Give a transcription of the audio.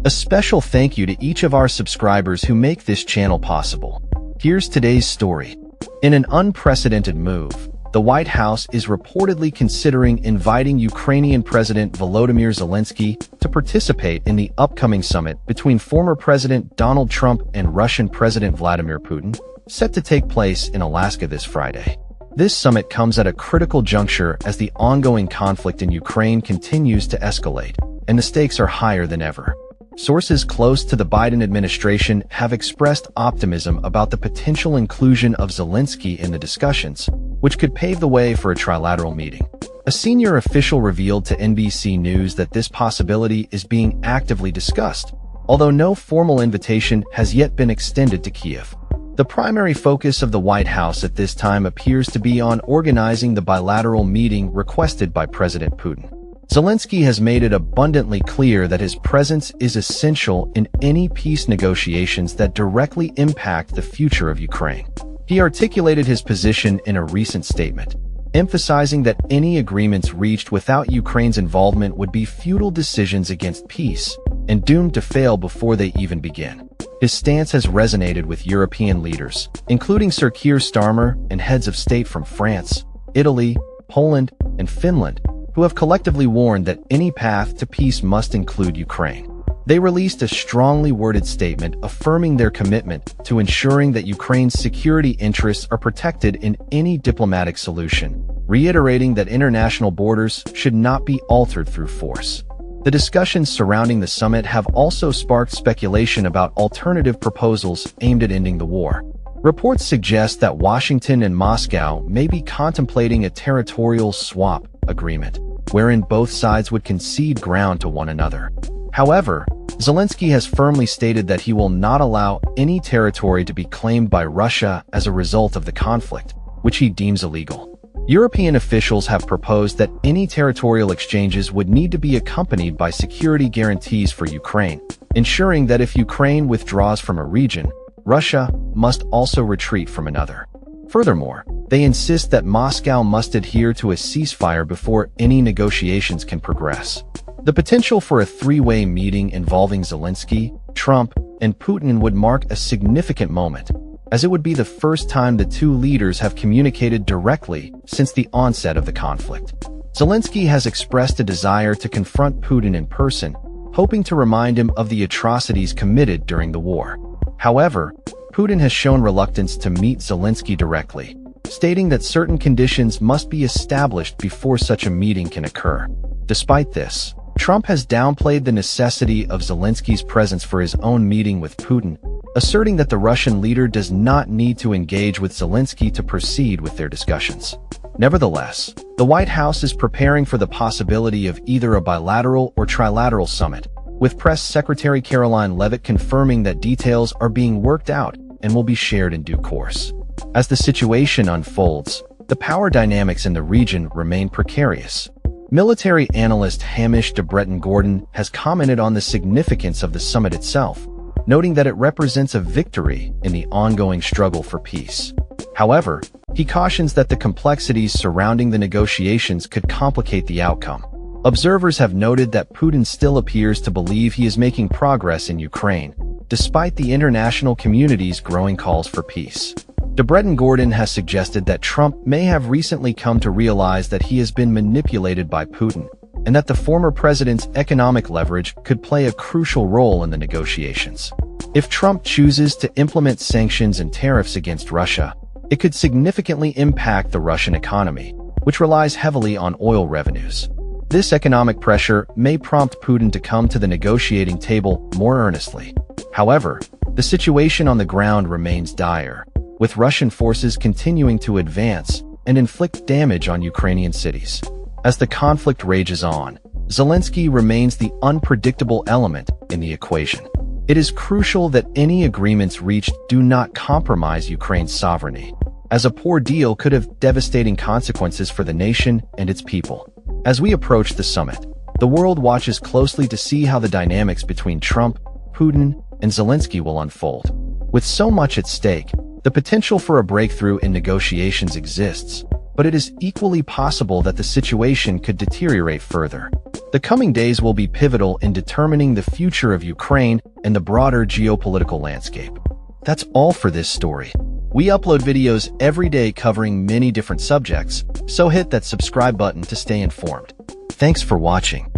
A special thank you to each of our subscribers who make this channel possible. Here's today's story. In an unprecedented move, the White House is reportedly considering inviting Ukrainian President Volodymyr Zelensky to participate in the upcoming summit between former President Donald Trump and Russian President Vladimir Putin, set to take place in Alaska this Friday. This summit comes at a critical juncture as the ongoing conflict in Ukraine continues to escalate, and the stakes are higher than ever. Sources close to the Biden administration have expressed optimism about the potential inclusion of Zelensky in the discussions, which could pave the way for a trilateral meeting. A senior official revealed to NBC News that this possibility is being actively discussed, although no formal invitation has yet been extended to Kyiv. The primary focus of the White House at this time appears to be on organizing the bilateral meeting requested by President Putin. Zelensky has made it abundantly clear that his presence is essential in any peace negotiations that directly impact the future of Ukraine. He articulated his position in a recent statement, emphasizing that any agreements reached without Ukraine's involvement would be futile decisions against peace and doomed to fail before they even begin. His stance has resonated with European leaders, including Sir Keir Starmer and heads of state from France, Italy, Poland, and Finland, who have collectively warned that any path to peace must include Ukraine. They released a strongly worded statement affirming their commitment to ensuring that Ukraine's security interests are protected in any diplomatic solution, reiterating that international borders should not be altered through force. The discussions surrounding the summit have also sparked speculation about alternative proposals aimed at ending the war. Reports suggest that Washington and Moscow may be contemplating a territorial swap agreement, wherein both sides would concede ground to one another. However, Zelensky has firmly stated that he will not allow any territory to be claimed by Russia as a result of the conflict, which he deems illegal. European officials have proposed that any territorial exchanges would need to be accompanied by security guarantees for Ukraine, ensuring that if Ukraine withdraws from a region, Russia must also retreat from another. Furthermore, they insist that Moscow must adhere to a ceasefire before any negotiations can progress. The potential for a three-way meeting involving Zelensky, Trump, and Putin would mark a significant moment, as it would be the first time the two leaders have communicated directly since the onset of the conflict. Zelensky has expressed a desire to confront Putin in person, hoping to remind him of the atrocities committed during the war. However, Putin has shown reluctance to meet Zelensky directly, stating that certain conditions must be established before such a meeting can occur. Despite this, Trump has downplayed the necessity of Zelensky's presence for his own meeting with Putin, asserting that the Russian leader does not need to engage with Zelensky to proceed with their discussions. Nevertheless, the White House is preparing for the possibility of either a bilateral or trilateral summit, with Press Secretary Karoline Leavitt confirming that details are being worked out and will be shared in due course. As the situation unfolds, the power dynamics in the region remain precarious. Military analyst Hamish de Breton-Gordon has commented on the significance of the summit itself, noting that it represents a victory in the ongoing struggle for peace. However, he cautions that the complexities surrounding the negotiations could complicate the outcome. Observers have noted that Putin still appears to believe he is making progress in Ukraine, despite the international community's growing calls for peace. De Breton-Gordon has suggested that Trump may have recently come to realize that he has been manipulated by Putin, and that the former president's economic leverage could play a crucial role in the negotiations. If Trump chooses to implement sanctions and tariffs against Russia, it could significantly impact the Russian economy, which relies heavily on oil revenues. This economic pressure may prompt Putin to come to the negotiating table more earnestly. However, the situation on the ground remains dire, with Russian forces continuing to advance and inflict damage on Ukrainian cities. As the conflict rages on, Zelensky remains the unpredictable element in the equation. It is crucial that any agreements reached do not compromise Ukraine's sovereignty, as a poor deal could have devastating consequences for the nation and its people. As we approach the summit, the world watches closely to see how the dynamics between Trump, Putin, and Zelensky will unfold. With so much at stake, the potential for a breakthrough in negotiations exists, but it is equally possible that the situation could deteriorate further. The coming days will be pivotal in determining the future of Ukraine and the broader geopolitical landscape. That's all for this story. We upload videos every day covering many different subjects, so hit that subscribe button to stay informed. Thanks for watching.